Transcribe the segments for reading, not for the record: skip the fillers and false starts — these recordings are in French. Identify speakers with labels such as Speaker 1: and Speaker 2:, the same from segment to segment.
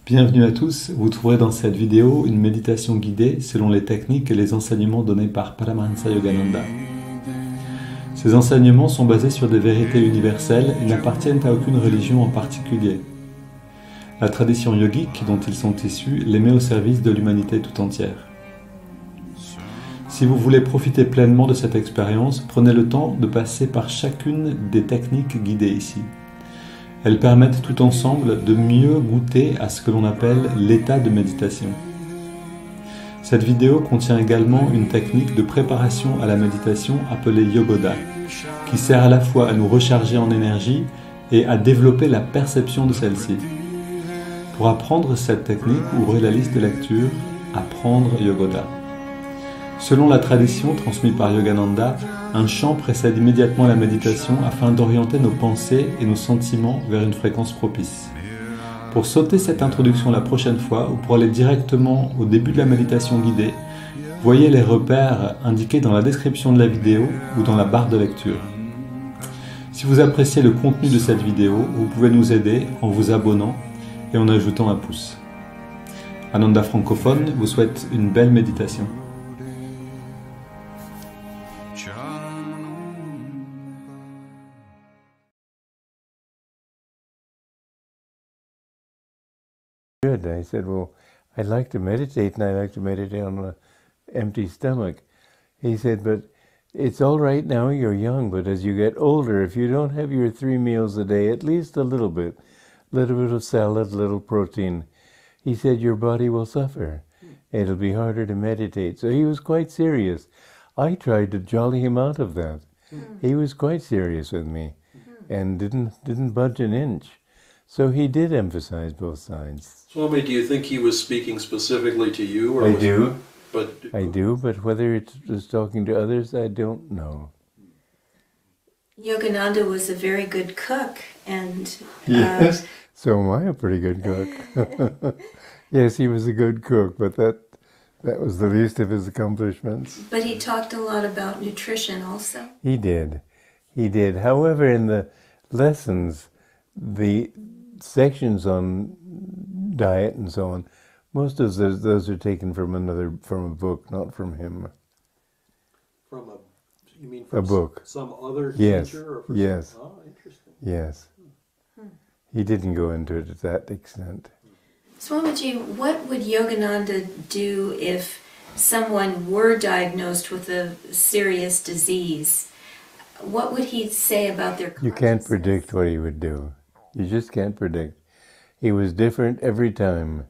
Speaker 1: Bienvenue à tous, vous trouverez dans cette vidéo une méditation guidée selon les techniques et les enseignements donnés par Paramahansa Yogananda. Ces enseignements sont basés sur des vérités universelles et n'appartiennent à aucune religion en particulier. La tradition yogique dont ils sont issus les met au service de l'humanité tout entière. Si vous voulez profiter pleinement de cette expérience, prenez le temps de passer par chacune des techniques guidées ici. Elles permettent tout ensemble de mieux goûter à ce que l'on appelle l'état de méditation. Cette vidéo contient également une technique de préparation à la méditation appelée Yogoda, qui sert à la fois à nous recharger en énergie et à développer la perception de celle-ci. Pour apprendre cette technique, ouvrez la liste de lecture « Apprendre Yogoda ». Selon la tradition transmise par Yogananda, un chant précède immédiatement la méditation afin d'orienter nos pensées et nos sentiments vers une fréquence propice. Pour sauter cette introduction la prochaine fois ou pour aller directement au début de la méditation guidée, voyez les repères indiqués dans la description de la vidéo ou dans la barre de lecture. Si vous appréciez le contenu de cette vidéo, vous pouvez nous aider en vous abonnant et en ajoutant un pouce. Ananda Francophone vous souhaite une belle méditation.
Speaker 2: Good. I said, well, I'd like to meditate, and I like to meditate on an empty stomach. He said, but it's all right now, you're young, but as you get older, if you don't have your 3 meals a day, at least a little bit of salad, little protein, he said, your body will suffer. It'll be harder to meditate. So he was quite serious. I tried to jolly him out of that. He was quite serious with me and didn't budge an inch. So he did emphasize both sides.
Speaker 3: Swami, do you think he was speaking specifically to you? Or
Speaker 2: I do.
Speaker 3: I
Speaker 2: do, but whether it was talking to others, I don't know.
Speaker 4: Yogananda was a very good cook, and
Speaker 2: yes, so am I a pretty good cook. Yes, he was a good cook, but that was the least of his accomplishments.
Speaker 4: But he talked a lot about nutrition also.
Speaker 2: He did. He did. However, in the lessons, the sections on diet and so on, most of those are taken from a book, not from him.
Speaker 3: You mean
Speaker 2: from a book?
Speaker 3: Some other
Speaker 2: teacher? Or yes.
Speaker 3: Oh, interesting.
Speaker 2: Yes. He didn't go into it to that extent.
Speaker 4: Swamiji, what would Yogananda do if someone were diagnosed with a serious disease? What would he say about their consciousness?
Speaker 2: You can't predict what he would do. You just can't predict. He was different every time.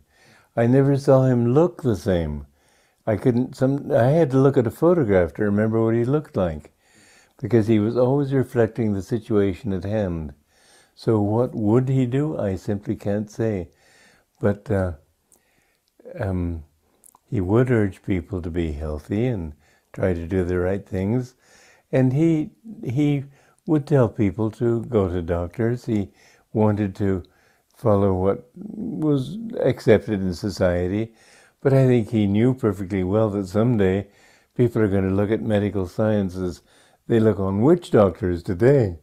Speaker 2: I never saw him look the same. I had to look at a photograph to remember what he looked like, because he was always reflecting the situation at hand. So what would he do? I simply can't say. But he would urge people to be healthy and try to do the right things. And he would tell people to go to doctors. He wanted to follow what was accepted in society. But I think he knew perfectly well that someday people are going to look at medical science as they look on witch doctors today.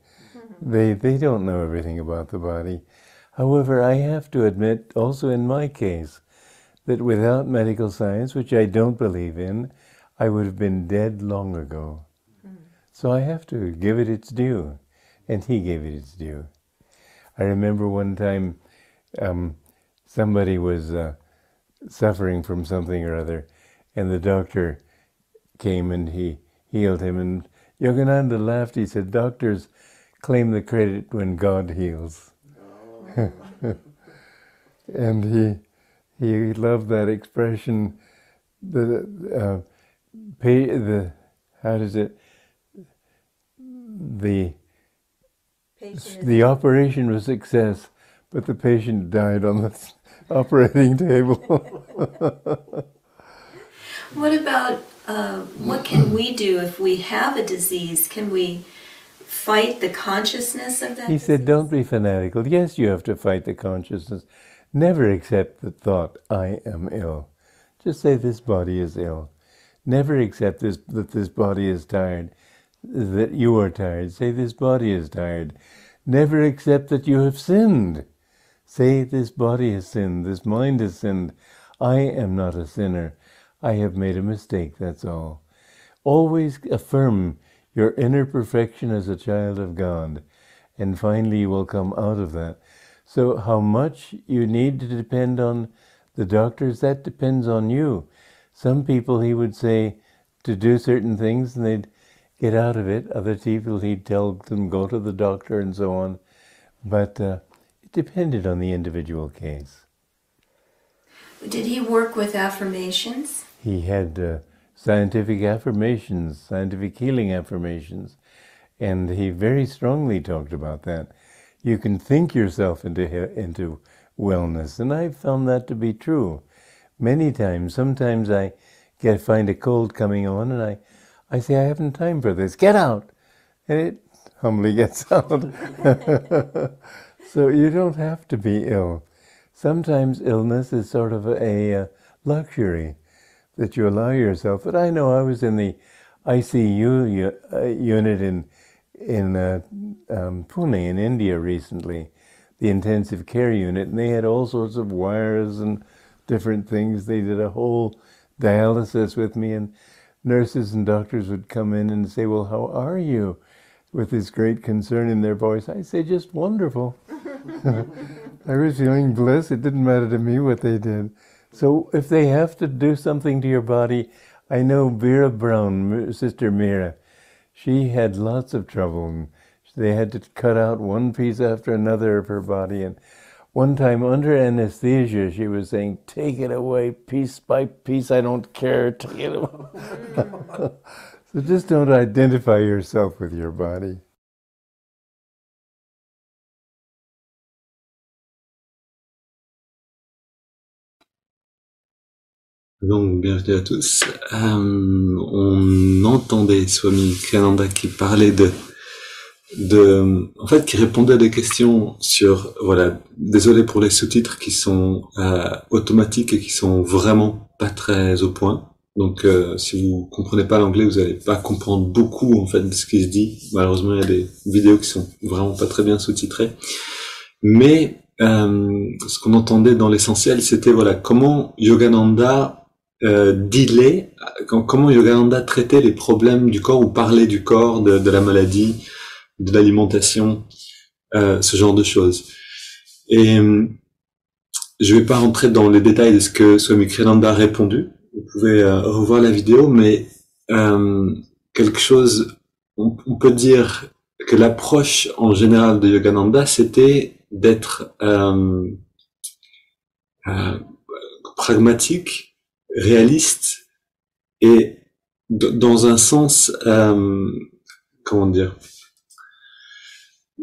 Speaker 2: They don't know everything about the body. However, I have to admit, also in my case, that without medical science, which I don't believe in, I would have been dead long ago. So I have to give it its due, and he gave it its due. I remember one time somebody was suffering from something or other, and the doctor came and he healed him, and Yogananda laughed. He said, doctors claim the credit when God heals. And he loved that expression, the operation was a success, but the patient died on the operating table.
Speaker 4: What about, what can we do if we have a disease? Can we fight the consciousness of that
Speaker 2: He
Speaker 4: disease?
Speaker 2: said, don't be fanatical. Yes, you have to fight the consciousness. Never accept the thought, I am ill. Just say, this body is ill. Never accept that this body is tired, that you are tired. Say, this body is tired. Never accept that you have sinned. say, this body has sinned, this mind has sinned. I am not a sinner. I have made a mistake, that's all. Always affirm your inner perfection as a child of God, and finally you will come out of that. So how much you need to depend on the doctors, that depends on you. Some people he would say to do certain things and they'd get out of it. Other people he'd tell them go to the doctor and so on. But it depended on the individual case.
Speaker 4: Did he work with affirmations?
Speaker 2: He had scientific affirmations, scientific healing affirmations, and he very strongly talked about that. You can think yourself into wellness, and I've found that to be true many times. Sometimes I find a cold coming on, and I say, I haven't time for this, get out! And it humbly gets out. So you don't have to be ill. Sometimes illness is sort of a luxury that you allow yourself. But I know I was in the ICU unit in Pune in India recently, the intensive care unit, and they had all sorts of wires and different things. They did a whole dialysis with me, and nurses and doctors would come in and say, well, how are you? With this great concern in their voice. I say, just wonderful. I was feeling bliss. It didn't matter to me what they did. So if they have to do something to your body, I know Vera Brown, Sister Mira, she had lots of trouble. And they had to cut out one piece after another of her body. And one time under anesthesia, she was saying, take it away, piece by piece, I don't care, take it away. So just don't identify yourself with your body.
Speaker 1: Donc, bienvenue à tous. On entendait Swami Kriyananda qui parlait en fait, qui répondait à des questions sur, voilà, désolé pour les sous-titres qui sont automatiques et qui sont vraiment pas très au point. Donc, si vous comprenez pas l'anglais, vous allez pas comprendre beaucoup, en fait, de ce qui se dit. Malheureusement, il y a des vidéos qui sont vraiment pas très bien sous-titrées. Mais, ce qu'on entendait dans l'essentiel, c'était, voilà, comment Yogananda dealait, comment Yogananda traitait les problèmes du corps ou parlait du corps, de la maladie, de l'alimentation, ce genre de choses. Et je vais pas rentrer dans les détails de ce que Swami Kriyananda a répondu. Vous pouvez revoir la vidéo, mais quelque chose, on peut dire que l'approche en général de Yogananda, c'était d'être pragmatique, réaliste, et dans un sens, comment dire,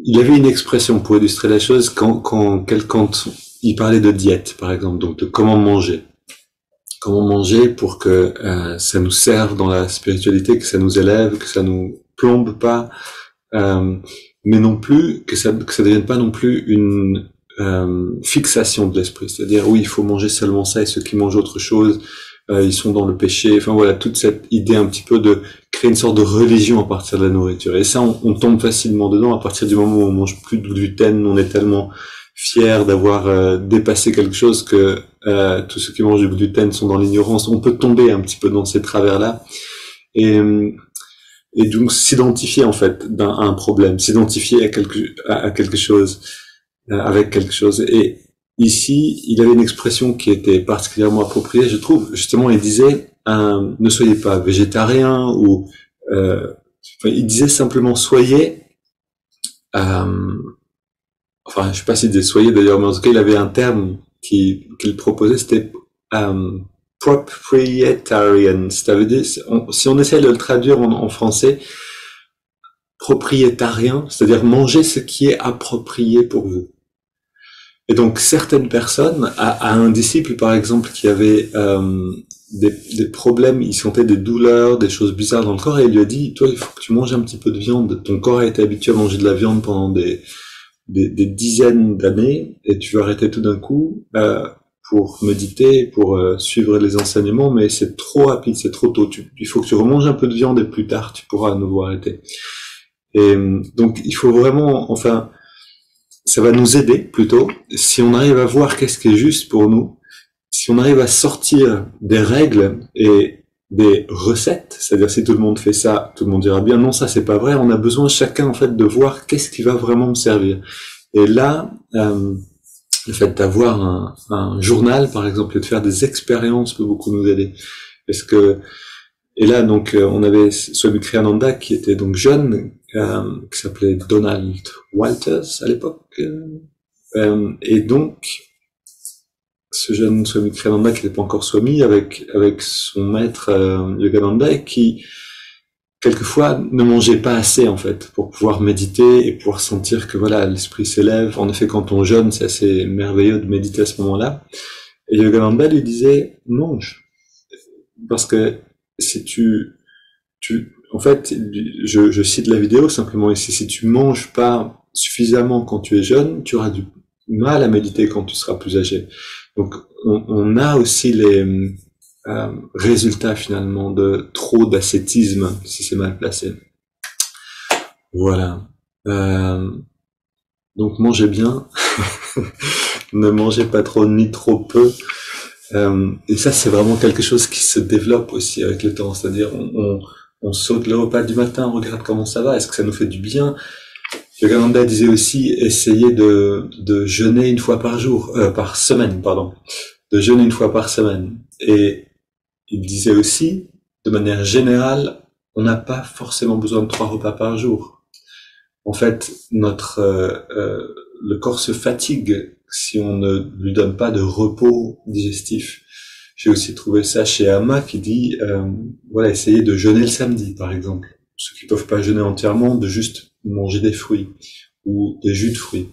Speaker 1: il avait une expression pour illustrer la chose quand il parlait de diète, par exemple, donc de comment manger pour que ça nous serve dans la spiritualité, que ça nous élève, que ça nous plombe pas, mais non plus que ça devienne pas non plus une fixation de l'esprit. C'est-à-dire oui, il faut manger seulement ça, et ceux qui mangent autre chose, ils sont dans le péché. Enfin voilà, toute cette idée un petit peu de créer une sorte de religion à partir de la nourriture. Et ça, on tombe facilement dedans à partir du moment où on mange plus de gluten. On est tellement fier d'avoir dépassé quelque chose que tous ceux qui mangent du gluten sont dans l'ignorance. On peut tomber un petit peu dans ces travers-là. Et donc s'identifier en fait à un problème, s'identifier à quelque chose, avec quelque chose. Et ici, il avait une expression qui était particulièrement appropriée, je trouve. Justement, il disait ne soyez pas végétarien ou il disait simplement soyez. Enfin, je sais pas s'il disait soyez d'ailleurs, mais en tout cas, il avait un terme qu'il proposait, c'était proprietarian. Ça veut dire, si on essaie de le traduire en français, propriétarien, c'est-à-dire manger ce qui est approprié pour vous. Et donc, certaines personnes, à un disciple, par exemple, qui avait des problèmes, il sentait des douleurs, des choses bizarres dans le corps, et il lui a dit, toi, il faut que tu manges un petit peu de viande. Ton corps a été habitué à manger de la viande pendant des dizaines d'années, et tu vas arrêter tout d'un coup pour méditer, pour suivre les enseignements, mais c'est trop rapide, c'est trop tôt. Il faut que tu remanges un peu de viande, et plus tard, tu pourras à nouveau arrêter. Et donc, il faut vraiment, enfin, ça va nous aider plutôt si on arrive à voir qu'est-ce qui est juste pour nous, si on arrive à sortir des règles et des recettes, c'est-à-dire si tout le monde fait ça, tout le monde dira bien non, ça c'est pas vrai, on a besoin chacun en fait de voir qu'est-ce qui va vraiment me servir. Et là, le fait d'avoir un journal par exemple et de faire des expériences peut beaucoup nous aider. Parce que et là, donc, on avait Swami Kriyananda qui était donc jeune, qui s'appelait Donald Walters à l'époque. Et donc, ce jeune Swami Kriyananda qui n'était pas encore Swami, avec son maître Yogananda, et qui, quelquefois, ne mangeait pas assez, en fait, pour pouvoir méditer et pouvoir sentir que, voilà, l'esprit s'élève. En effet, quand on jeûne, c'est assez merveilleux de méditer à ce moment-là. Et Yogananda lui disait, mange. Parce que si en fait, je cite la vidéo simplement ici, si tu manges pas suffisamment quand tu es jeune, tu auras du mal à méditer quand tu seras plus âgé. Donc, on a aussi les résultats finalement de trop d'ascétisme si c'est mal placé. Voilà. Donc, mangez bien. Ne mangez pas trop ni trop peu. Et ça, c'est vraiment quelque chose qui se développe aussi avec le temps. C'est-à-dire, on saute le repas du matin, on regarde comment ça va, est-ce que ça nous fait du bien. Yogananda disait aussi, essayez de jeûner une fois par semaine, pardon. De jeûner une fois par semaine. Et il disait aussi, de manière générale, on n'a pas forcément besoin de 3 repas par jour. En fait, le corps se fatigue si on ne lui donne pas de repos digestif. J'ai aussi trouvé ça chez Amma qui dit, voilà, essayez de jeûner le samedi, par exemple. Ceux qui peuvent pas jeûner entièrement, de juste manger des fruits ou des jus de fruits.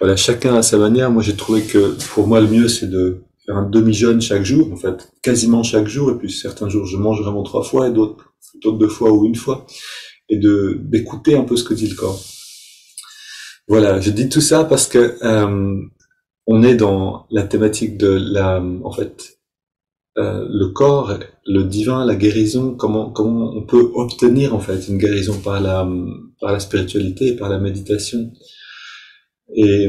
Speaker 1: Voilà, chacun à sa manière. Moi, j'ai trouvé que pour moi, le mieux, c'est de faire un demi-jeûne chaque jour, en fait, quasiment chaque jour. Et puis certains jours, je mange vraiment 3 fois et d'autres plutôt 2 fois ou 1 fois. Et d'écouter un peu ce que dit le corps. Voilà, je dis tout ça parce que on est dans la thématique de en fait, le corps, le divin, la guérison. Comment on peut obtenir en fait une guérison par la spiritualité et par la méditation. Et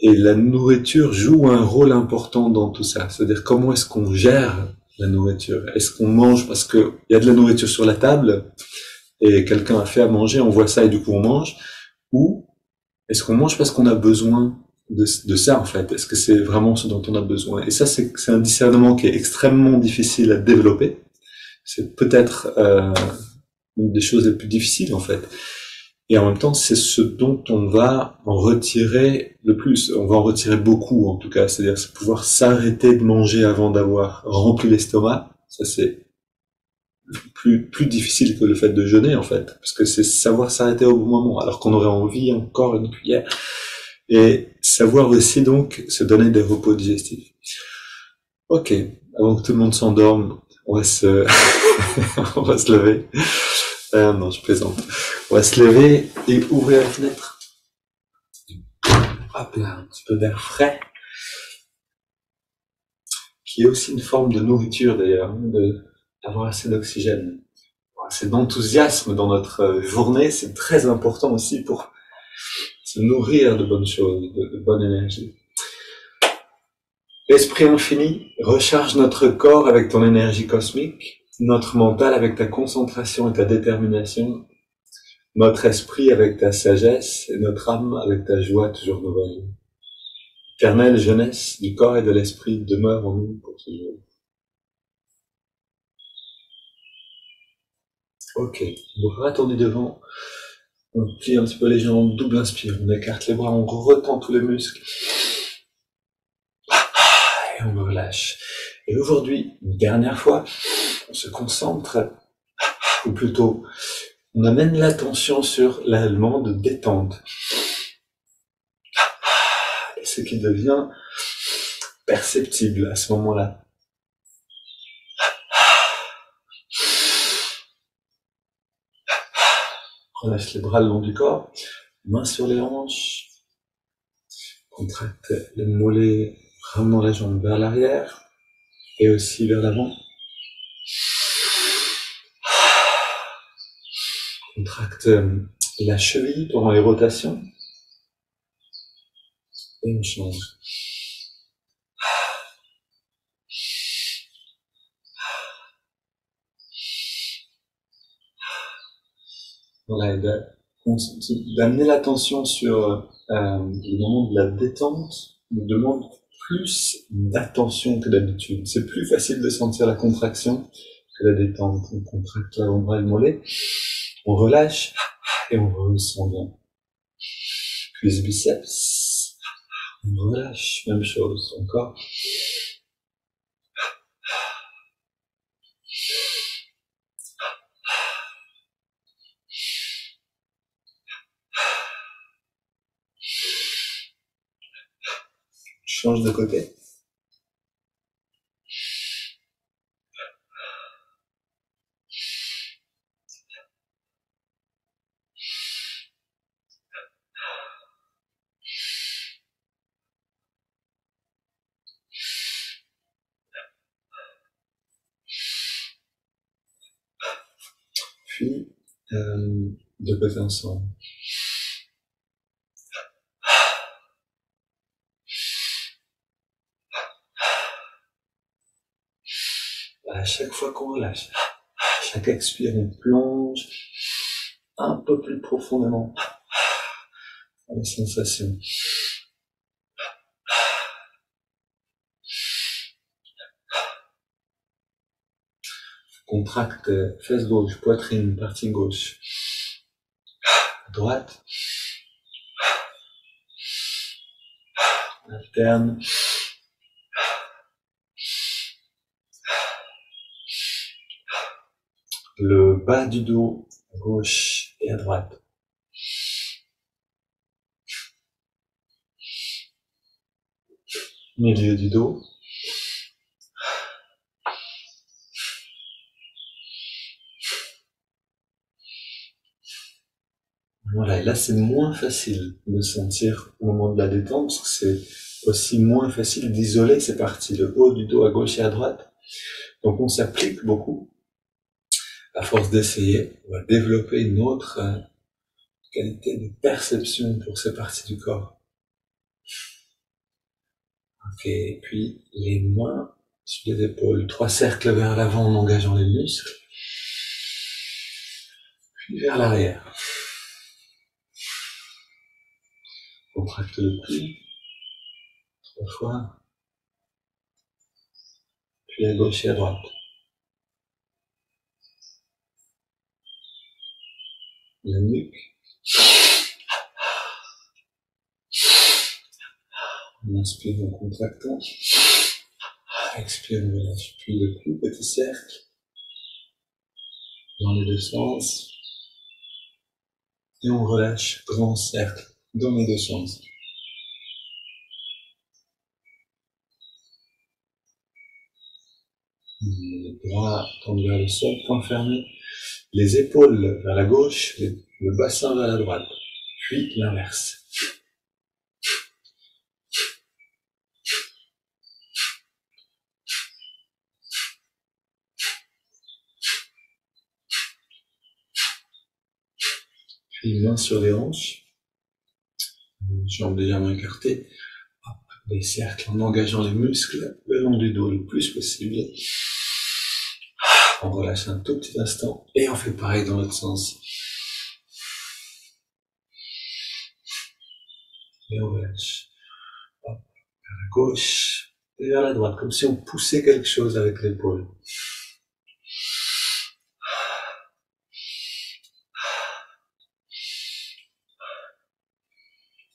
Speaker 1: la nourriture joue un rôle important dans tout ça. C'est-à-dire comment est-ce qu'on gère la nourriture. Est-ce qu'on mange parce que il y a de la nourriture sur la table et quelqu'un a fait à manger, on voit ça et du coup on mange, ou est-ce qu'on mange parce qu'on a besoin de ça en fait? Est-ce que c'est vraiment ce dont on a besoin? Et ça, c'est un discernement qui est extrêmement difficile à développer. C'est peut-être une des choses les plus difficiles en fait. Et en même temps, c'est ce dont on va en retirer le plus. On va en retirer beaucoup en tout cas. C'est-à-dire pouvoir s'arrêter de manger avant d'avoir rempli l'estomac. Ça, c'est plus difficile que le fait de jeûner en fait, parce que c'est savoir s'arrêter au bon moment, alors qu'on aurait envie encore une cuillère, et savoir aussi donc se donner des repos digestifs. Ok, avant que tout le monde s'endorme, on va se on va se lever. Non, je plaisante. On va se lever et ouvrir la fenêtre. Hop là, un petit peu d'air frais, qui est aussi une forme de nourriture d'ailleurs, d'avoir assez d'oxygène, assez d'enthousiasme dans notre journée, c'est très important aussi pour se nourrir de bonnes choses, de bonne énergie. L'esprit infini recharge notre corps avec ton énergie cosmique, notre mental avec ta concentration et ta détermination, notre esprit avec ta sagesse et notre âme avec ta joie toujours nouvelle. Éternelle jeunesse du corps et de l'esprit demeure en nous pour toujours. Ok, bras tendus devant, on plie un petit peu les jambes, double inspire, on écarte les bras, on retend tous les muscles. Et on me relâche. Et aujourd'hui, une dernière fois, on se concentre, ou plutôt, on amène l'attention sur l'élément de détente. Et ce qui devient perceptible à ce moment-là. Relâche les bras le long du corps, mains sur les hanches, contracte les mollets, ramenant la jambe vers l'arrière et aussi vers l'avant. Contracte la cheville pendant les rotations. Et on change. Voilà, d'amener l'attention sur le moment de la détente nous demande plus d'attention que d'habitude. C'est plus facile de sentir la contraction que la détente. On contracte l'avant-bras et le mollet, on relâche et on ressent bien. Puis biceps, on relâche, même chose, encore. Change de côté. Puis, de côté ensemble. À chaque fois qu'on relâche, à chaque expire, on plonge un peu plus profondément dans les sensations. Contracte fesse gauche, poitrine, partie gauche. Droite. Alterne. Le bas du dos, à gauche et à droite. Milieu du dos. Voilà, et là c'est moins facile de sentir au moment de la détente, parce que c'est aussi moins facile d'isoler ces parties, le haut du dos à gauche et à droite. Donc on s'applique beaucoup. À force d'essayer, on va développer une autre qualité de perception pour ces parties du corps. Ok, et puis les mains sur les épaules, 3 cercles vers l'avant en engageant les muscles, puis vers l'arrière. Contracte le cou, 3 fois, puis à gauche et à droite. La nuque. On inspire en contractant. Expire, on relâche. Puis le plus petit cercle. Dans les deux sens. Et on relâche. Grand cercle. Dans les deux sens. Les bras tendus vers le sol, point fermé. Les épaules vers la gauche, le bassin vers la droite. Puis l'inverse. Puis main sur les hanches. Jambes légèrement écartées. Des cercles en engageant les muscles le long du dos le plus possible. On relâche un tout petit instant et on fait pareil dans l'autre sens. Et on relâche. Hop, vers la gauche et vers la droite, comme si on poussait quelque chose avec l'épaule.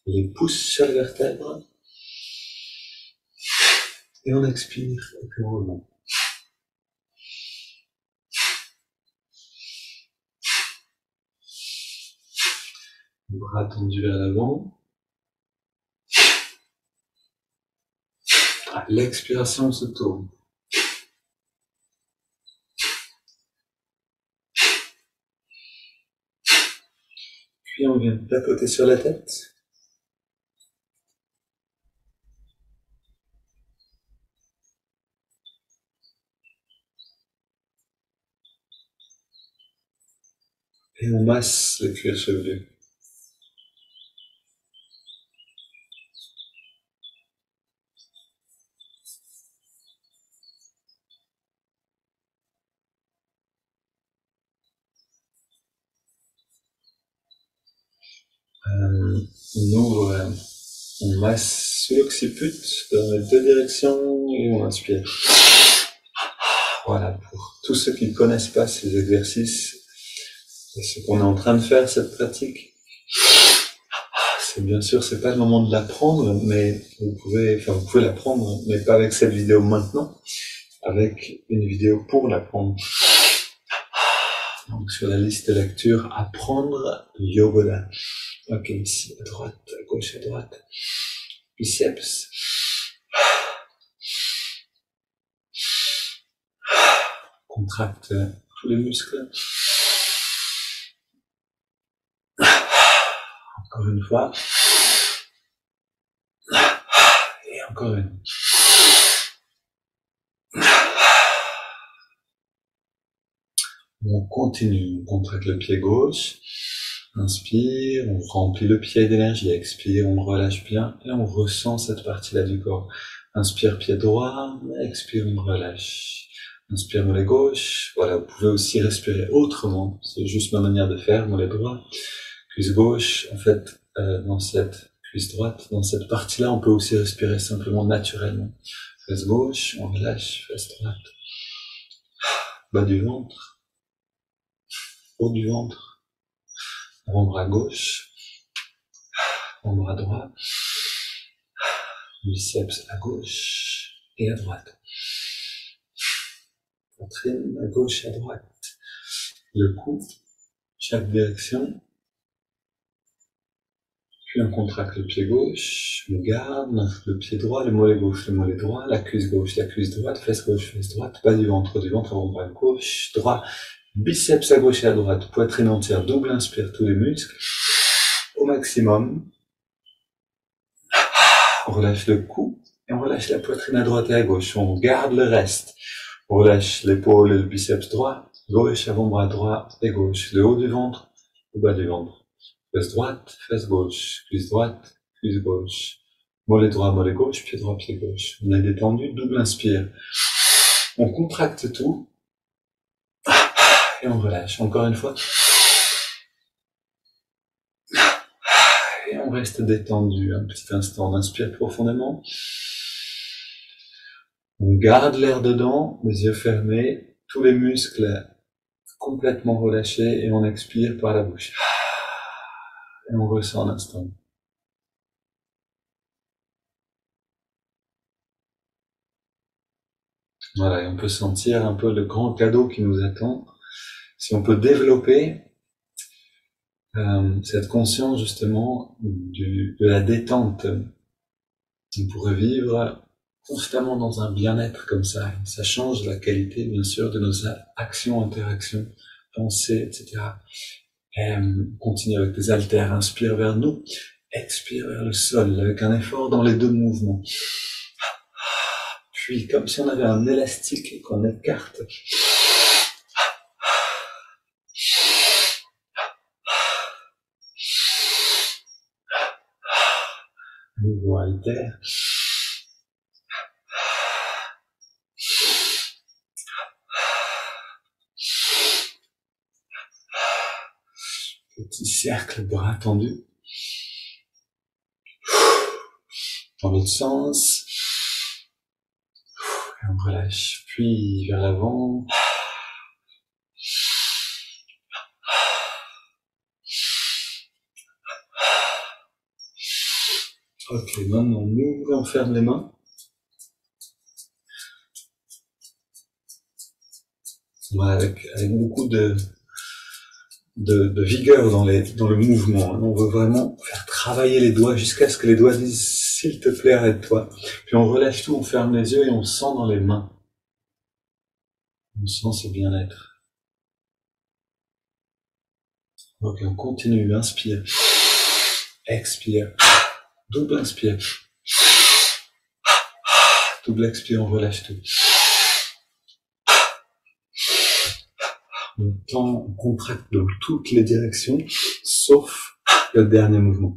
Speaker 1: Les pouces sur les vertèbres. Et on expire et puis on remonte. Les bras tendus vers l'avant. À l'expiration, on se tourne. Puis on vient tapoter sur la tête. Et on masse le cuir chevelu. On ouvre, on masse l'occiput dans les deux directions et on inspire. Voilà, pour tous ceux qui ne connaissent pas ces exercices, et ce qu'on est en train de faire, cette pratique, c'est bien sûr, c'est pas le moment de l'apprendre, mais vous pouvez l'apprendre, mais pas avec cette vidéo maintenant, avec une vidéo pour l'apprendre. Donc sur la liste de lecture, apprendre yoga. Ok, ici, à droite, à gauche, à droite. Biceps. Contracte tous les muscles. Encore une fois. Et encore une. On continue, on contracte le pied gauche. Inspire, on remplit le pied d'énergie. Expire, on relâche bien et on ressent cette partie-là du corps. Inspire, pied droit. Expire, on relâche. Inspire, mollet gauche. Voilà, vous pouvez aussi respirer autrement. C'est juste ma manière de faire, mollet droit. Cuisse gauche, en fait, dans cette cuisse droite, dans cette partie-là, on peut aussi respirer simplement naturellement. Fesse gauche, on relâche, fesse droite. Bas du ventre. Haut du ventre. Avant-bras gauche. Avant-bras droit. Biceps à gauche et à droite. Poitrine à gauche et à droite. Le cou, chaque direction. Puis on contracte le pied gauche, on garde le pied droit, le mollet gauche, le mollet droit, la cuisse gauche, la cuisse droite, fesse gauche, fesse droite, bas du ventre, avant-bras gauche, droit, biceps à gauche et à droite, poitrine entière, double inspire tous les muscles, au maximum. On relâche le cou et on relâche la poitrine à droite et à gauche, on garde le reste. On relâche l'épaule et le biceps droit, gauche, avant-bras droit et gauche, le haut du ventre, le bas du ventre. Fesse droite, fesse gauche, cuisse droite, cuisse gauche, mollet droit, mollet gauche, pied droit, pied gauche. On est détendu, double inspire. On contracte tout et on relâche. Encore une fois. Et on reste détendu un petit instant. On inspire profondément. On garde l'air dedans, les yeux fermés, tous les muscles complètement relâchés et on expire par la bouche. Et on ressent un instant. Voilà, et on peut sentir un peu le grand cadeau qui nous attend. Si on peut développer cette conscience justement de la détente, on pourrait vivre constamment dans un bien-être comme ça. Ça change la qualité, bien sûr, de nos actions, interactions, pensées, etc. Et continue avec des haltères, inspire vers nous, expire vers le sol, avec un effort dans les deux mouvements. Puis, comme si on avait un élastique qu'on écarte. Nouveau haltère. Petit cercle, bras tendus. Dans l'autre sens. Et on relâche. Puis vers l'avant. Ok, maintenant on ouvre et on ferme les mains. Voilà, avec beaucoup de vigueur dans le mouvement. On veut vraiment faire travailler les doigts jusqu'à ce que les doigts disent « s'il te plaît, arrête-toi ». Puis on relâche tout, on ferme les yeux et on sent dans les mains. On sent ce bien-être. Ok, on continue, inspire, expire, double inspire, double expire, on relâche tout. On contracte dans toutes les directions, sauf le dernier mouvement.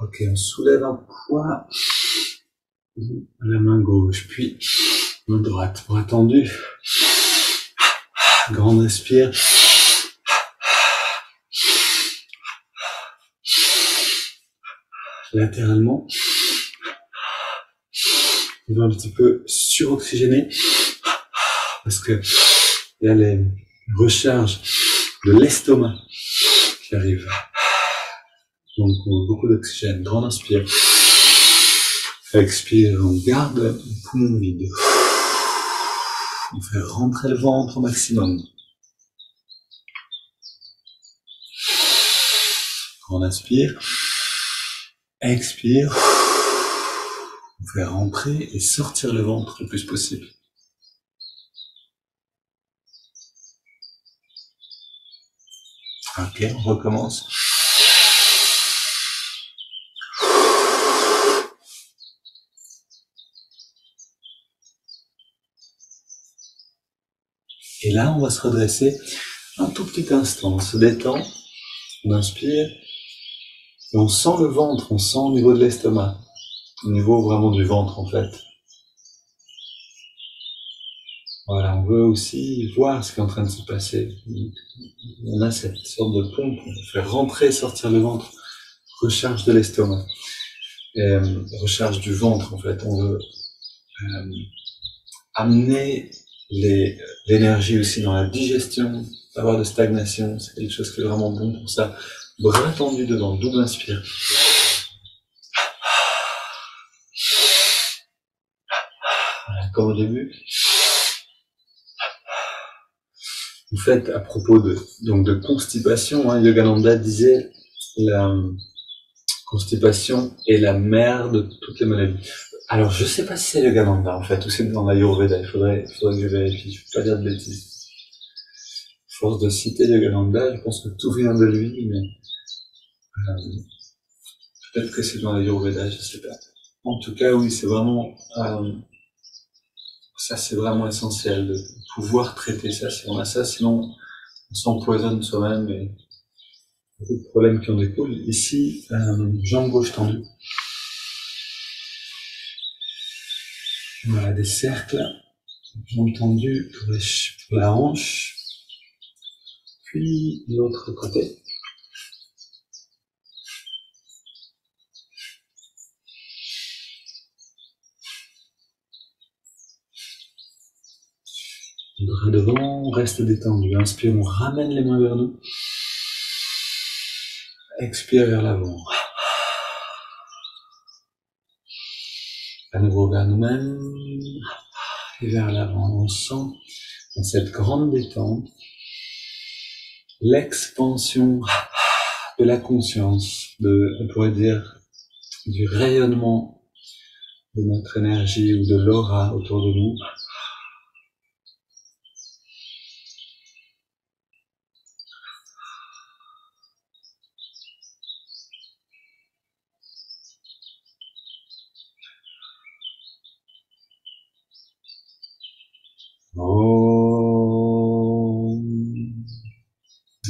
Speaker 1: Ok, on soulève un poids, la main gauche, puis main droite, bras tendu. Grande respire. Latéralement. On va un petit peu suroxygéner parce que il y a les recharges de l'estomac qui arrivent. Donc on a beaucoup d'oxygène. Grande inspire. Expire, on garde le poumon vide. On fait rentrer le ventre au maximum. On inspire. Expire. On fait rentrer et sortir le ventre le plus possible. Ok, on recommence. Et là, on va se redresser un tout petit instant. On se détend, on inspire, et on sent le ventre, on sent au niveau de l'estomac, au niveau vraiment du ventre en fait. Voilà, on veut aussi voir ce qui est en train de se passer. On a cette sorte de pompe, on fait rentrer et sortir le ventre, recharge de l'estomac, et recharge du ventre en fait. On veut amener l'énergie aussi dans la digestion, pas avoir de stagnation, c'est quelque chose qui est vraiment bon pour ça. Bras tendus devant, double inspire. Voilà, comme au début. En fait, à propos de constipation, hein, Yogananda disait la constipation est la mère de toutes les maladies. Alors, je sais pas si c'est Yogananda, en fait, ou c'est dans l'Ayurveda, il faudrait que je vérifie, je ne peux pas dire de bêtises. À force de citer Yogananda, je pense que tout vient de lui, mais peut-être que c'est dans l'Ayurveda, je sais pas. En tout cas, oui, c'est vraiment, ça c'est vraiment essentiel, de pouvoir traiter ça, si on a ça, sinon on s'empoisonne soi-même et beaucoup de problèmes qui en découlent. Ici, jambe gauche tendue. Voilà, des cercles, jambes tendues pour la hanche, puis l'autre côté. Bras devant, on reste détendu. Inspire, on ramène les mains vers nous. Expire vers l'avant. À nouveau vers nous-mêmes. Et vers l'avant. On sent dans cette grande détente l'expansion de la conscience, on pourrait dire, du rayonnement de notre énergie ou de l'aura autour de nous.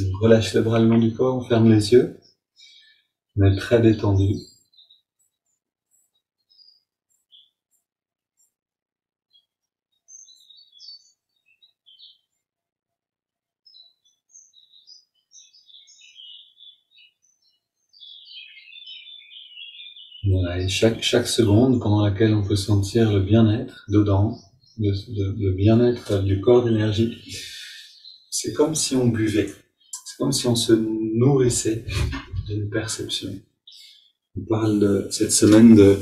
Speaker 1: On relâche les bras le long du corps, on ferme les yeux. On est très détendu. Voilà, et chaque seconde pendant laquelle on peut sentir le bien-être dedans, le bien-être du corps d'énergie, c'est comme si on buvait, c'est comme si on se nourrissait d'une perception. On parle cette semaine de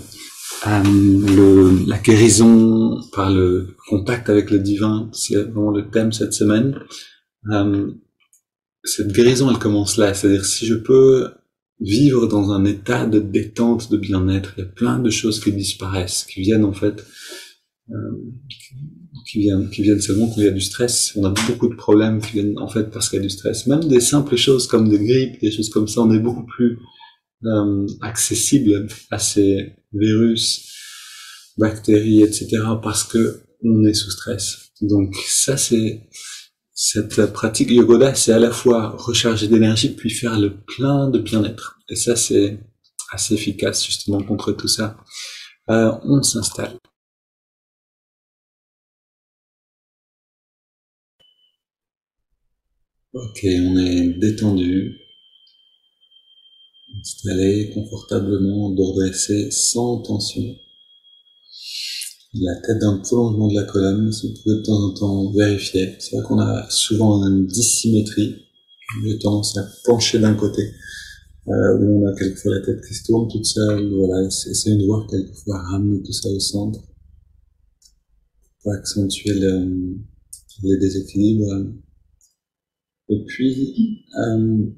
Speaker 1: la guérison par le contact avec le divin, c'est vraiment le thème cette semaine. Cette guérison, elle commence là, c'est-à-dire si je peux vivre dans un état de détente, de bien-être, il y a plein de choses qui disparaissent, qui viennent en fait, qui viennent seulement quand il y a du stress. On a beaucoup de problèmes qui viennent en fait parce qu'il y a du stress. Même des simples choses comme des grippes, des choses comme ça, on est beaucoup plus accessible à ces virus, bactéries, etc. parce que on est sous stress. Donc ça c'est cette pratique yoga, c'est à la fois recharger d'énergie puis faire le plein de bien-être. Et ça c'est assez efficace justement contre tout ça. On s'installe. « Ok, on est détendu, installé confortablement, dos dressé, sans tension. La tête dans le prolongement de la colonne, si vous pouvez de temps en temps vérifier. C'est vrai qu'on a souvent une dissymétrie. J'ai tendance à pencher d'un côté, où on a quelquefois la tête qui se tourne toute seule. Voilà, essayez de voir quelquefois ramener tout ça au centre pour accentuer les déséquilibres. Et puis,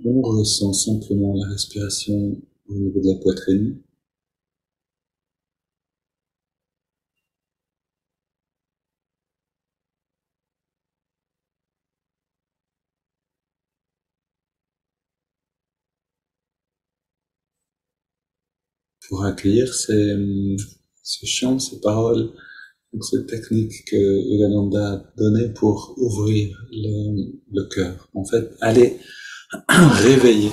Speaker 1: on ressent simplement la respiration au niveau de la poitrine. Pour accueillir ce chant, ces paroles, donc cette technique que Yogananda a donnée pour ouvrir le cœur. En fait, aller réveiller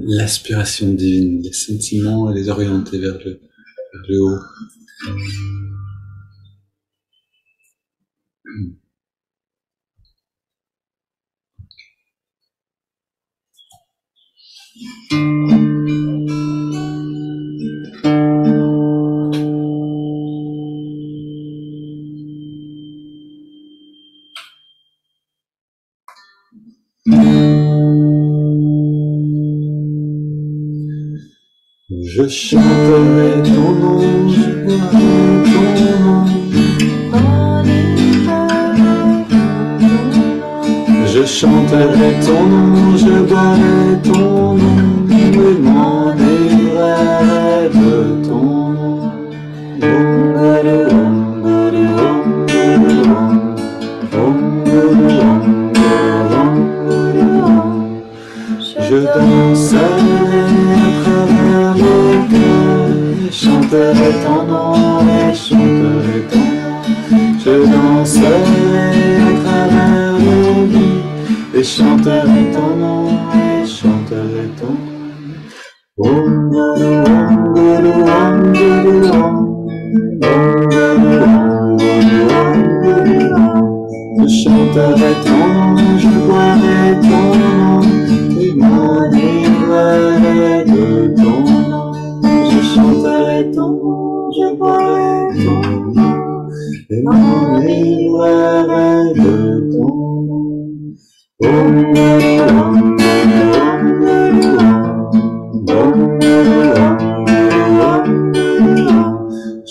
Speaker 1: l'aspiration divine, les sentiments et les orienter vers le haut. Je chanterai ton nom, je boirai ton nom. Je chanterai ton nom, je boirai ton nom, et m'enivrerai de ton nom. Je danserai à travers le cœur, chanterai ton nom et chanterai ton nom. Je danserai à travers le lit et chanterai ton nom et chanterai ton nom. Om Guru Om Guru Om Guru Om. Om Guru Om Guru Om Guru Om. Je chanterai ton nom, je boirai ton nom, et m'enivrerai de ton nom. Je chanterai ton nom, je boirai ton nom, et m'enivrerai de ton nom. Om Guru Om Guru Om Guru Om. Om Guru Om Guru Om Guru Om.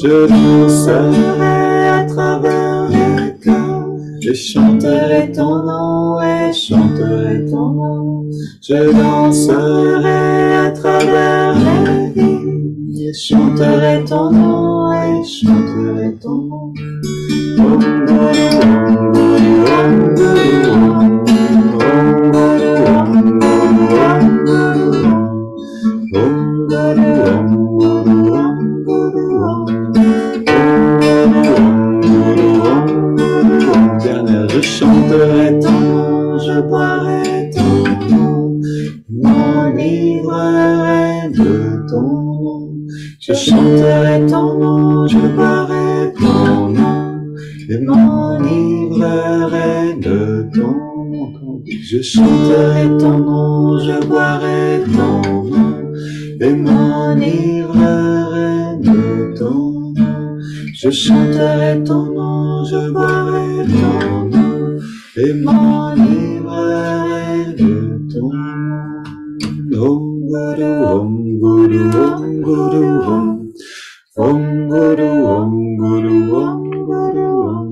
Speaker 1: Je danserai à travers les cœurs, je chanterai ton nom et chanterai ton nom. Je danserai à travers les vies, et chanterai ton nom et chanterai ton nom. Om Guru Om Guru Om Guru Om. Om Guru Om Guru Om Guru Om. Om Guru Om Guru Om Guru Om. Dernière, je chanterai ton nom, je boirai ton nom, m'enivrerai de ton nom. Je chanterai ton nom, je boirai ton nom, et m'enivrerai de ton nom. Je chanterai ton nom, je boirai ton nom, et m'enivrerai de ton nom. Je chanterai ton nom, je boirai ton nom, et m'enivrerai de ton nom. Om Guru Om Guru Om Guru Om. Om Guru Om Guru Om Guru Om.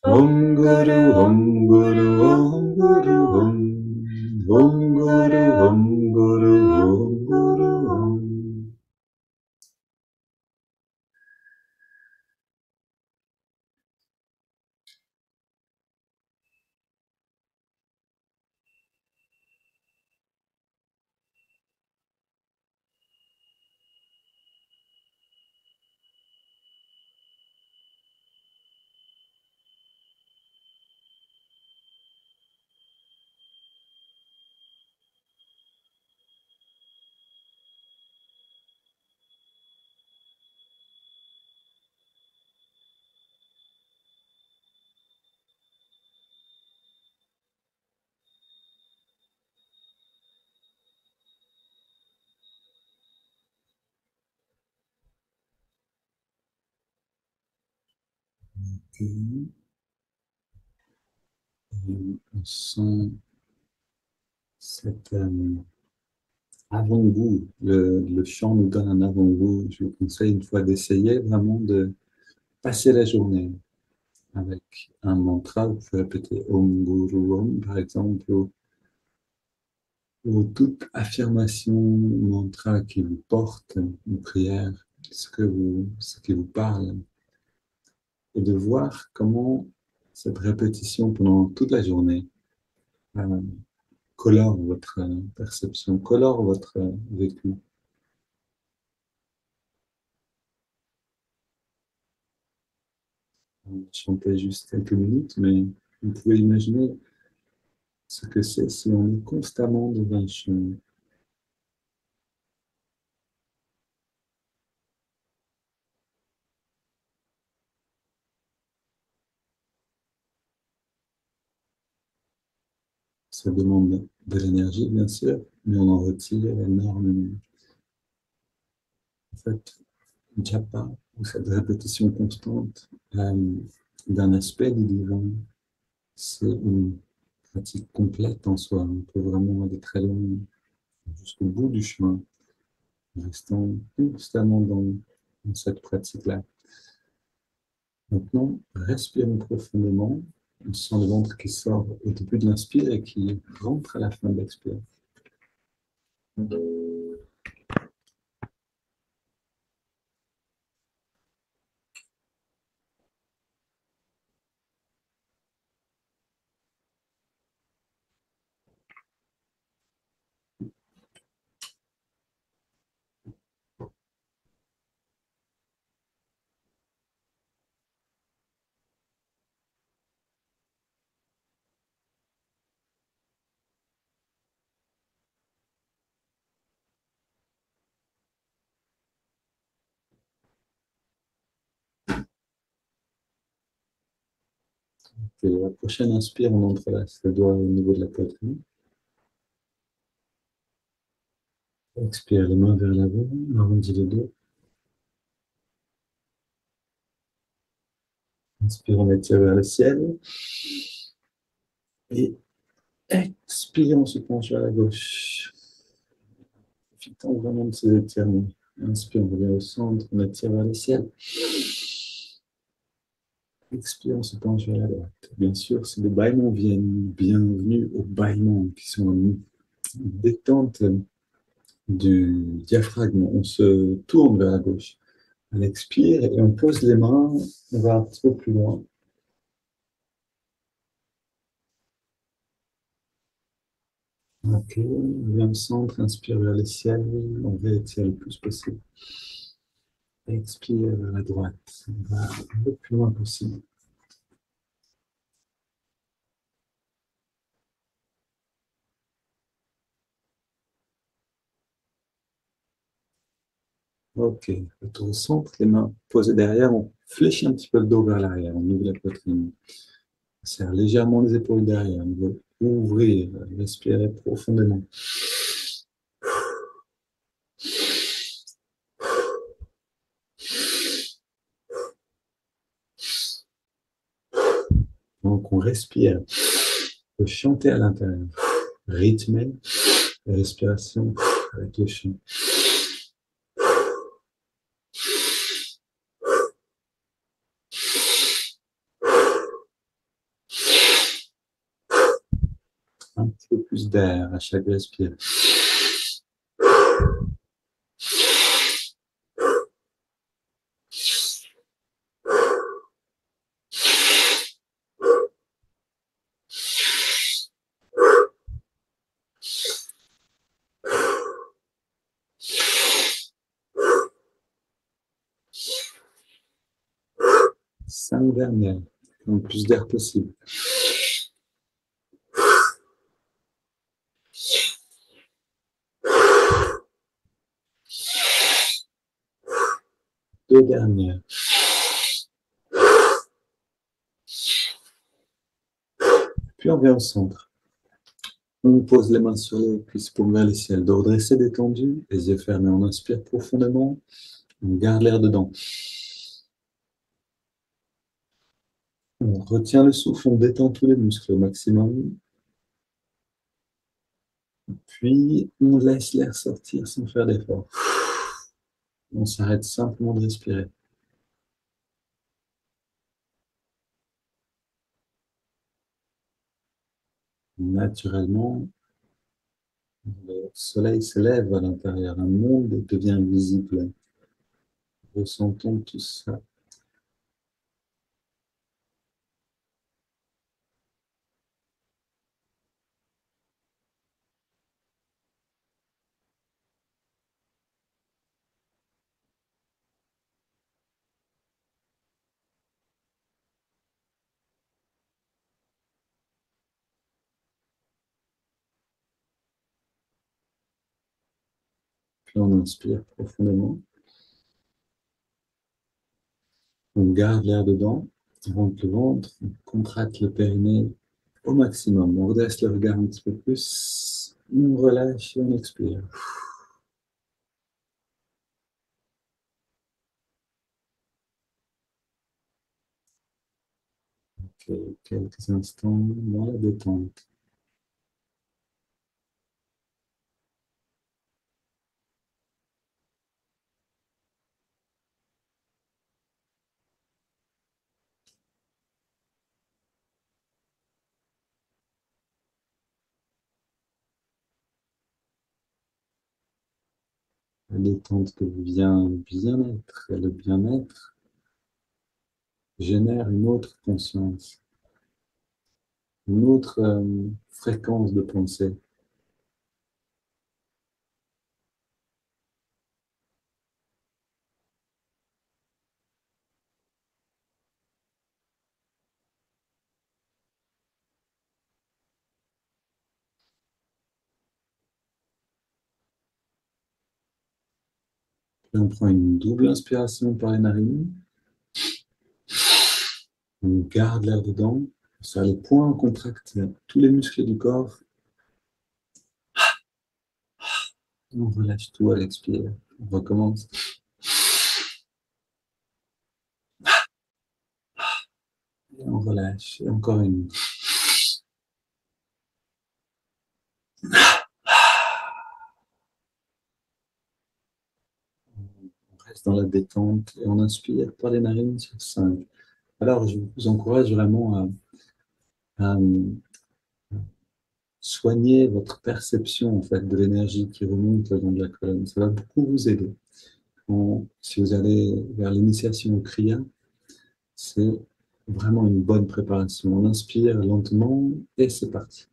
Speaker 1: Om Guru Om Guru Om Guru Om. Om Guru Om Guru Om Guru Om. Et on sent cet avant-goût. Le chant nous donne un avant-goût. Je vous conseille une fois d'essayer vraiment de passer la journée avec un mantra. Vous pouvez répéter Om Guru Om, par exemple, ou toute affirmation, mantra qui vous porte, une prière, ce qui vous parle, et de voir comment cette répétition pendant toute la journée colore votre perception, colore votre vécu. Chanter juste quelques minutes, mais vous pouvez imaginer ce que c'est si on est constamment dans un chant. Ça demande de l'énergie, bien sûr, mais on en retire énormément. En fait, japa, ou cette répétition constante d'un aspect du divin, c'est une pratique complète en soi. On peut vraiment aller très loin, jusqu'au bout du chemin, restant constamment dans cette pratique-là. Maintenant, respirons profondément. On sent le ventre qui sort au début de l'inspire et qui rentre à la fin de l'expire. Et la prochaine inspire, on entrelace les doigts au niveau de la poitrine. Expire les mains vers l'avant, arrondis les dos. Inspire, on étire vers le ciel. Et expire, on se penche vers la gauche. Profitant vraiment de ces étirements. Inspire, on revient au centre, on étire vers le ciel. Expire, on se penche vers la droite. Bien sûr, si les bâillements viennent, bienvenue aux bâillements qui sont en détente du diaphragme. On se tourne vers la gauche. On expire et on pose les mains, on va un petit peu plus loin. Ok, on vient au centre, inspire vers le ciel, on va étirer le plus possible. Expire vers la droite, on va le plus loin possible. Ok, retour au centre, les mains posées derrière, on fléchit un petit peu le dos vers l'arrière, on ouvre la poitrine. On serre légèrement les épaules derrière, on veut ouvrir, respirer profondément. Donc on respire, on peut chanter à l'intérieur, rythmer la respiration avec le chant. Un petit peu plus d'air à chaque respire. Cinq dernières, le plus d'air possible. Deux dernières. Puis on vient au centre. On pose les mains sur les cuisses pour vers le ciel. Dos redressé, détendu, les yeux fermés. On inspire profondément. On garde l'air dedans. On retient le souffle, on détend tous les muscles au maximum. Puis, on laisse l'air sortir sans faire d'effort. On s'arrête simplement de respirer. Naturellement, le soleil s'élève à l'intérieur. Un monde devient visible. Ressentons tout ça. Puis on inspire profondément. On garde l'air dedans. On rentre le ventre. On contracte le périnée au maximum. On redresse le regard un petit peu plus. On relâche et on expire. Ok, quelques instants dans la détente. La détente devient bien-être. Et le bien-être génère une autre conscience, une autre fréquence de pensée. Puis on prend une double inspiration par les narines. On garde l'air dedans. On serre les poings, on contracte tous les muscles du corps. On relâche tout à l'expire. On recommence. Et on relâche. Et encore une. On reste dans la détente et on inspire par les narines sur 5. Alors, je vous encourage vraiment à soigner votre perception en fait, de l'énergie qui remonte le long de la colonne. Ça va beaucoup vous aider. Si vous allez vers l'initiation au Kriya, c'est vraiment une bonne préparation. On inspire lentement et c'est parti.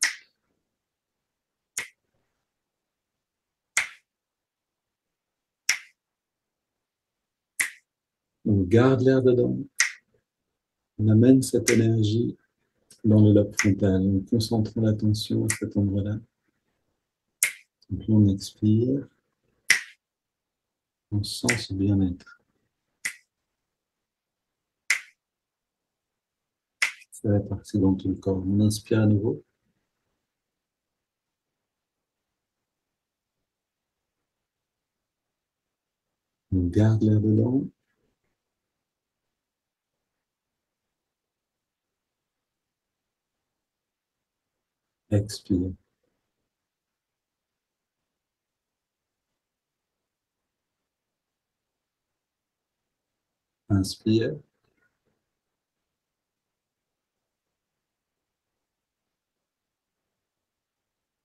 Speaker 1: On garde l'air dedans. On amène cette énergie dans le lobe frontal. En concentrant l'attention à cet endroit-là. Donc on expire. On sent ce bien-être. C'est réparti dans tout le corps. On inspire à nouveau. On garde l'air dedans. Expire. Inspire.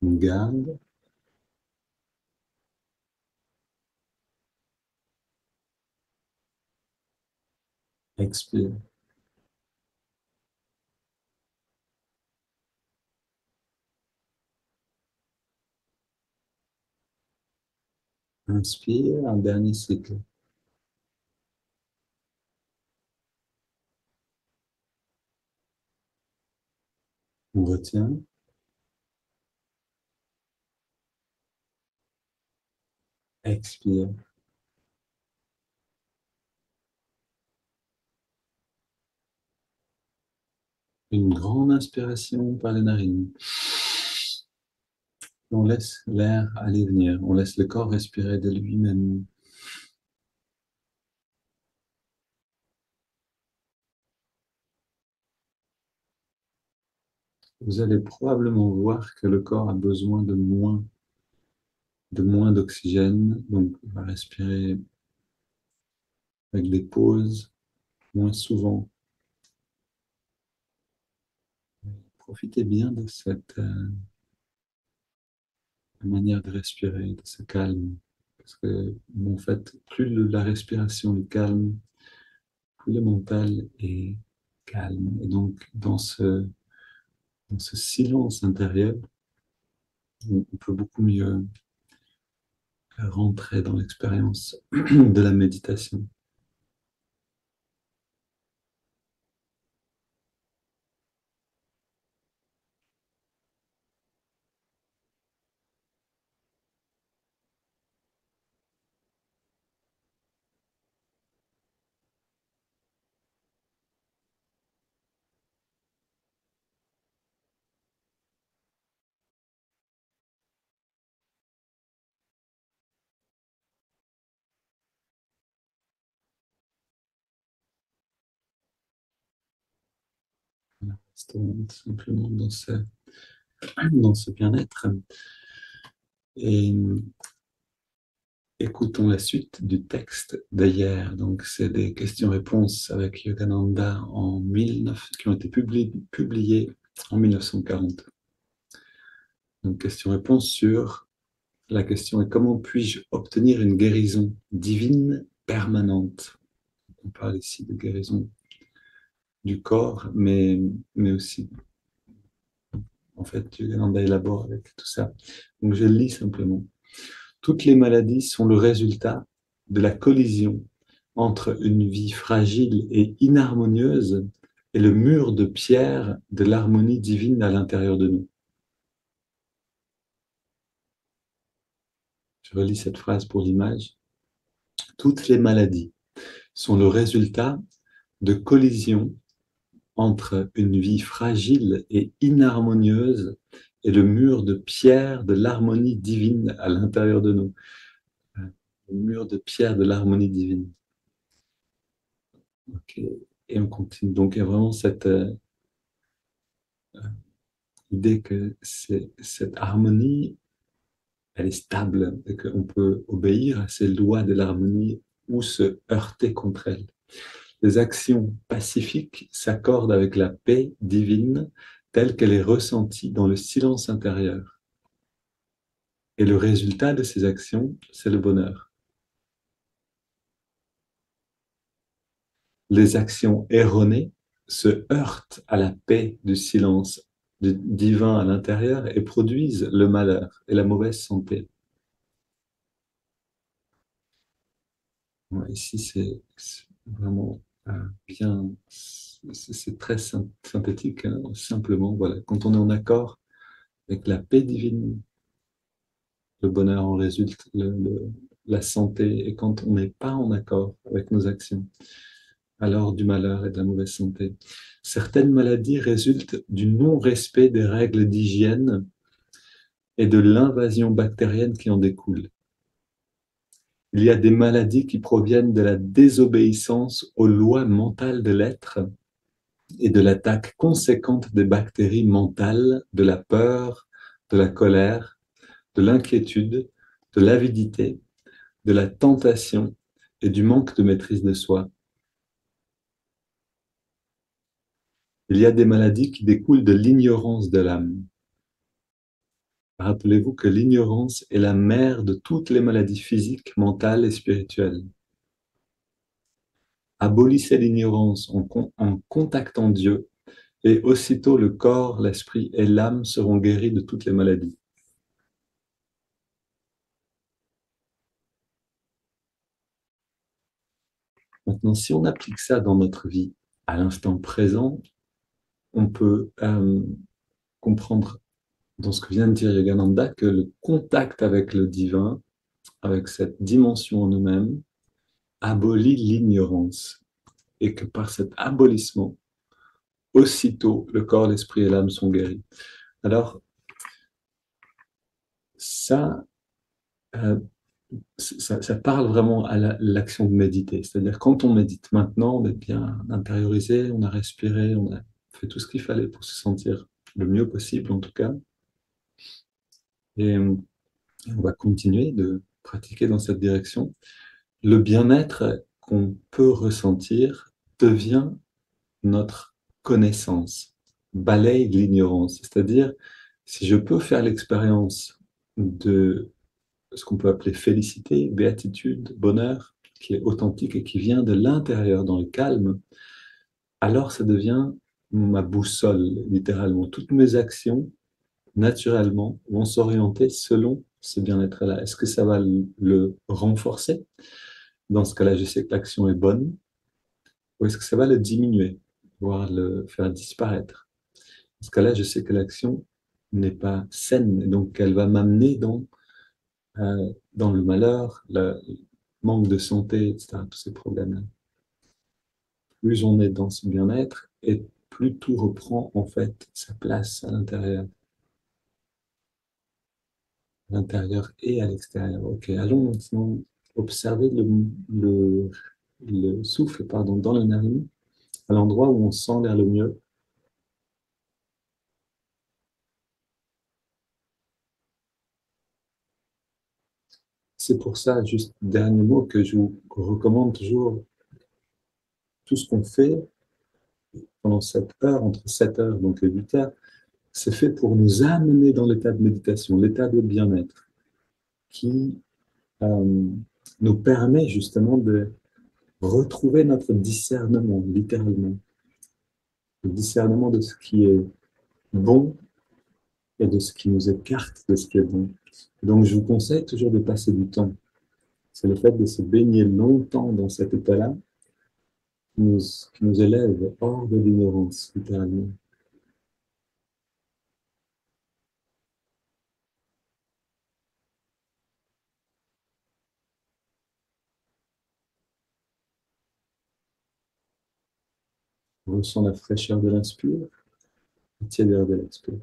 Speaker 1: On garde. Expire. Inspire. Un dernier cycle. On retient. Expire. Une grande inspiration par les narines. On laisse l'air aller venir. On laisse le corps respirer de lui-même. vous allez probablement voir que le corps a besoin de moins d'oxygène, donc on va respirer avec des pauses, moins souvent. Profitez bien de cette manière de respirer, de ce calme. Parce que, en fait, plus la respiration est calme, plus le mental est calme. Et donc, dans ce silence intérieur, on peut beaucoup mieux rentrer dans l'expérience de la méditation. Restons simplement dans ce bien-être. Et écoutons la suite du texte d'hier. Donc, c'est des questions-réponses avec Yogananda qui ont été publiées en 1940. Donc, question-réponse sur la question est comment puis-je obtenir une guérison divine permanente? On parle ici de guérison du corps, mais aussi, en fait, Yogananda élabore avec tout ça. Donc, je lis simplement. Toutes les maladies sont le résultat de la collision entre une vie fragile et inharmonieuse et le mur de pierre de l'harmonie divine à l'intérieur de nous. Je relis cette phrase pour l'image. Toutes les maladies sont le résultat de collision entre une vie fragile et inharmonieuse et le mur de pierre de l'harmonie divine à l'intérieur de nous. Le mur de pierre de l'harmonie divine. Okay. Et on continue. Donc, il y a vraiment cette idée que cette harmonie, elle est stable et qu'on peut obéir à ces lois de l'harmonie ou se heurter contre elle. Les actions pacifiques s'accordent avec la paix divine telle qu'elle est ressentie dans le silence intérieur. Et le résultat de ces actions, c'est le bonheur. Les actions erronées se heurtent à la paix du silence divin à l'intérieur et produisent le malheur et la mauvaise santé. Ouais, ici, c'est vraiment bien, c'est très synthétique, hein, simplement, voilà. Quand on est en accord avec la paix divine, le bonheur en résulte, la santé, et quand on n'est pas en accord avec nos actions, alors du malheur et de la mauvaise santé. Certaines maladies résultent du non-respect des règles d'hygiène et de l'invasion bactérienne qui en découle. Il y a des maladies qui proviennent de la désobéissance aux lois mentales de l'être et de l'attaque conséquente des bactéries mentales, de la peur, de la colère, de l'inquiétude, de l'avidité, de la tentation et du manque de maîtrise de soi. Il y a des maladies qui découlent de l'ignorance de l'âme. Rappelez-vous que l'ignorance est la mère de toutes les maladies physiques, mentales et spirituelles. Abolissez l'ignorance en contactant Dieu et aussitôt le corps, l'esprit et l'âme seront guéris de toutes les maladies. Maintenant, si on applique ça dans notre vie à l'instant présent, on peut comprendre dans ce que vient de dire Yogananda que le contact avec le divin, avec cette dimension en nous-mêmes, abolit l'ignorance et que par cet abolissement, aussitôt le corps, l'esprit et l'âme sont guéris. Alors, ça parle vraiment à l'action de méditer. C'est-à-dire quand on médite maintenant, on est bien intériorisé, on a respiré, on a fait tout ce qu'il fallait pour se sentir le mieux possible en tout cas. Et on va continuer de pratiquer dans cette direction. Le bien-être qu'on peut ressentir devient notre connaissance, balaye l'ignorance. C'est-à-dire, si je peux faire l'expérience de ce qu'on peut appeler félicité, béatitude, bonheur, qui est authentique et qui vient de l'intérieur, dans le calme, alors ça devient ma boussole, littéralement. Toutes mes actions, naturellement, vont s'orienter selon ce bien-être-là. Est-ce que ça va le renforcer? Dans ce cas-là, je sais que l'action est bonne. Ou est-ce que ça va le diminuer, voire le faire disparaître? Dans ce cas-là, je sais que l'action n'est pas saine, et donc elle va m'amener dans le malheur, le manque de santé, etc., tous ces problèmes-là. Plus on est dans ce bien-être, et plus tout reprend en fait sa place à l'intérieur et à l'extérieur. Ok, allons maintenant observer le souffle pardon, dans le narine, à l'endroit où on sent l'air le mieux. C'est pour ça, juste dernier mot, que je vous recommande toujours tout ce qu'on fait pendant 7 heures, entre 7 heures donc et 8 heures, c'est fait pour nous amener dans l'état de méditation, l'état de bien-être, qui euh, nous permet justement de retrouver notre discernement, littéralement, le discernement de ce qui est bon et de ce qui nous écarte de ce qui est bon. Donc je vous conseille toujours de passer du temps. C'est le fait de se baigner longtemps dans cet état-là qui nous élève hors de l'ignorance, littéralement. On ressent la fraîcheur de l'inspire, la tiédeur de l'expire.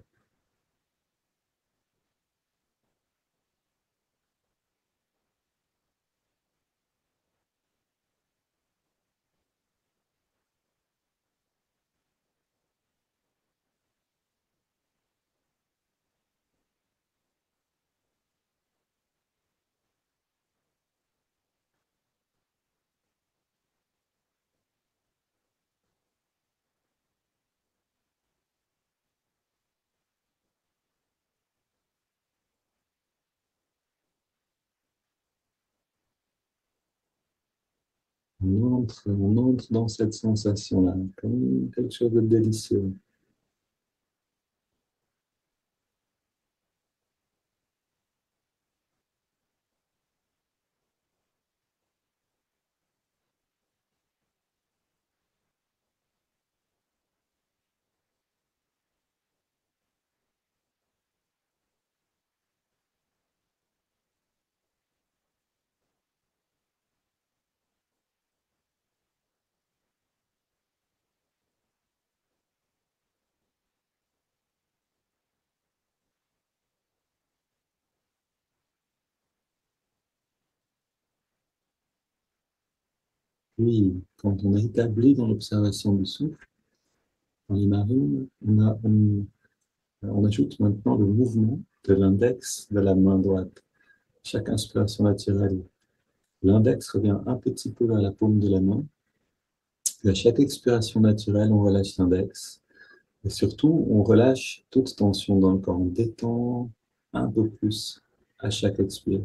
Speaker 1: On entre dans cette sensation-là, comme quelque chose de délicieux. Puis, quand on est établi dans l'observation du souffle, dans les narines, on ajoute maintenant le mouvement de l'index de la main droite. Chaque inspiration naturelle, l'index revient un petit peu vers la paume de la main. Et à chaque expiration naturelle, on relâche l'index. Et surtout, on relâche toute tension dans le corps. On détend un peu plus à chaque expire.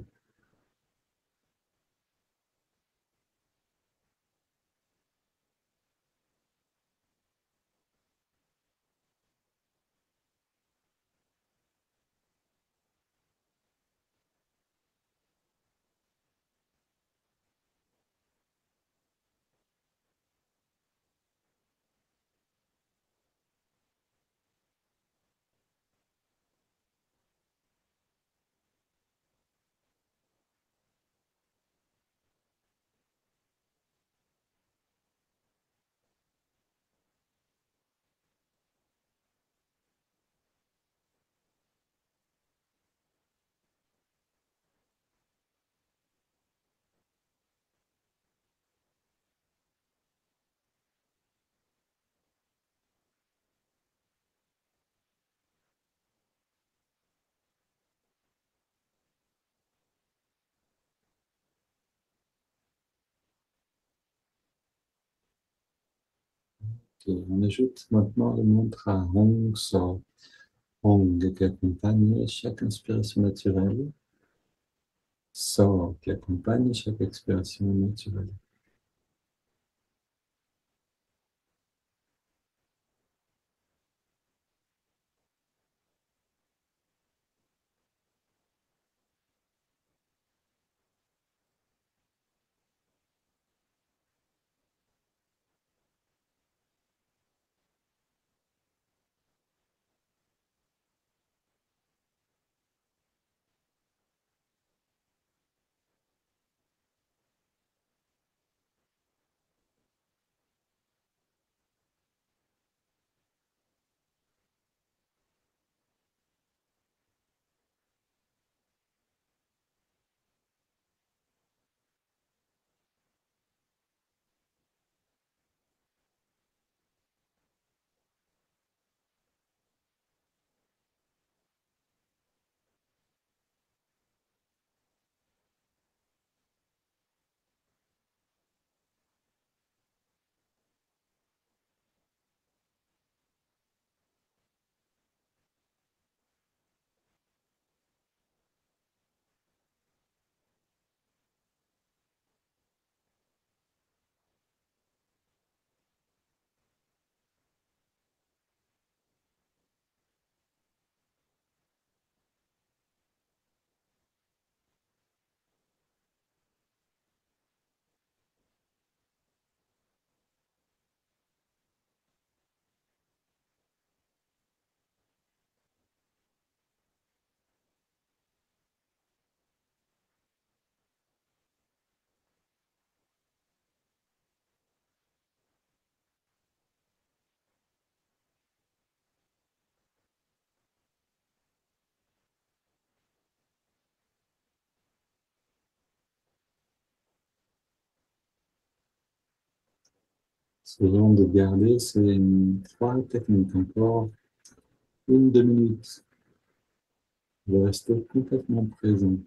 Speaker 1: Ok, on ajoute maintenant le mantra Hong So. Hong qui accompagne chaque inspiration naturelle. So qui accompagne chaque expiration naturelle. Essayons de garder ces trois techniques encore une, 2 minutes. De rester complètement présent.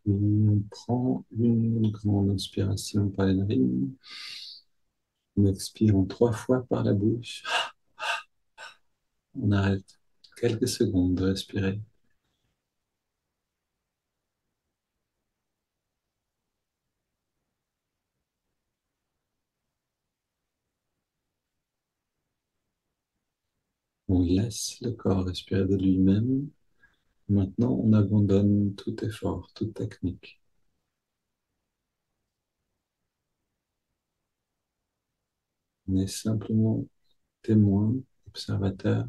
Speaker 1: On prend une grande inspiration par les narines. On expire en 3 fois par la bouche. On arrête quelques secondes de respirer. On laisse le corps respirer de lui-même. Maintenant, on abandonne tout effort, toute technique. On est simplement témoin, observateur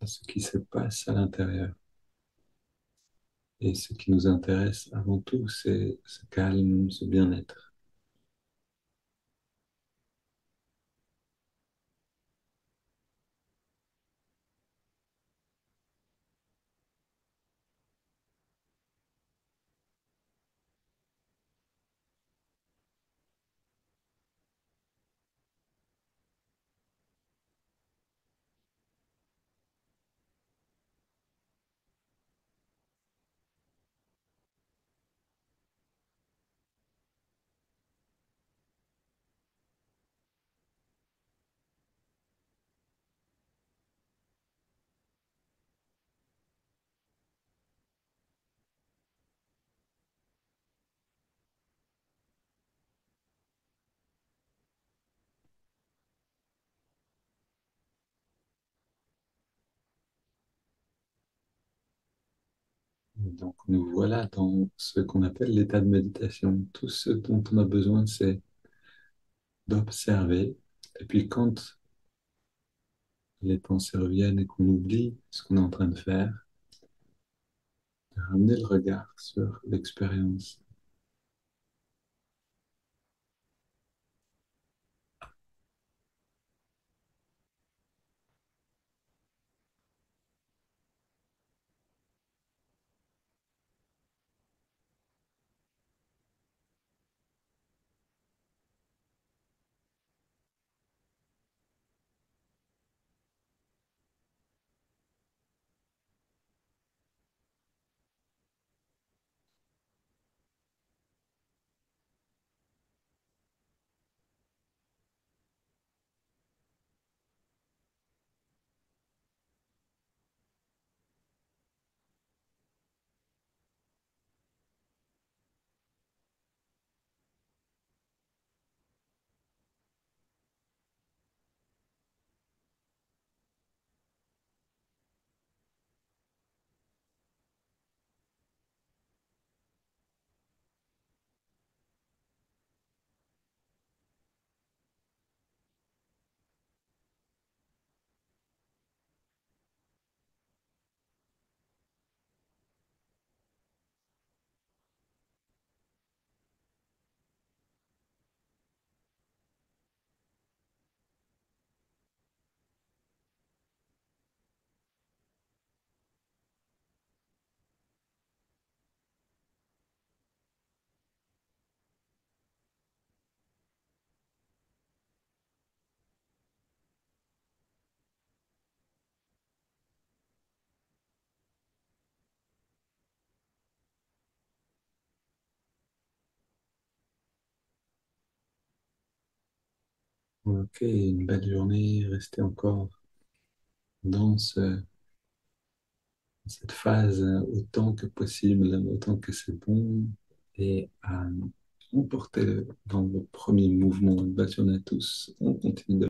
Speaker 1: de ce qui se passe à l'intérieur. Et ce qui nous intéresse avant tout, c'est ce calme, ce bien-être. Donc nous voilà dans ce qu'on appelle l'état de méditation. Tout ce dont on a besoin, c'est d'observer. Et puis quand les pensées reviennent et qu'on oublie ce qu'on est en train de faire, de ramener le regard sur l'expérience. Ok, une belle journée, restez encore dans cette phase autant que possible, autant que c'est bon, et emportez-le dans le premier mouvement. Bâtonnez tous, on continue de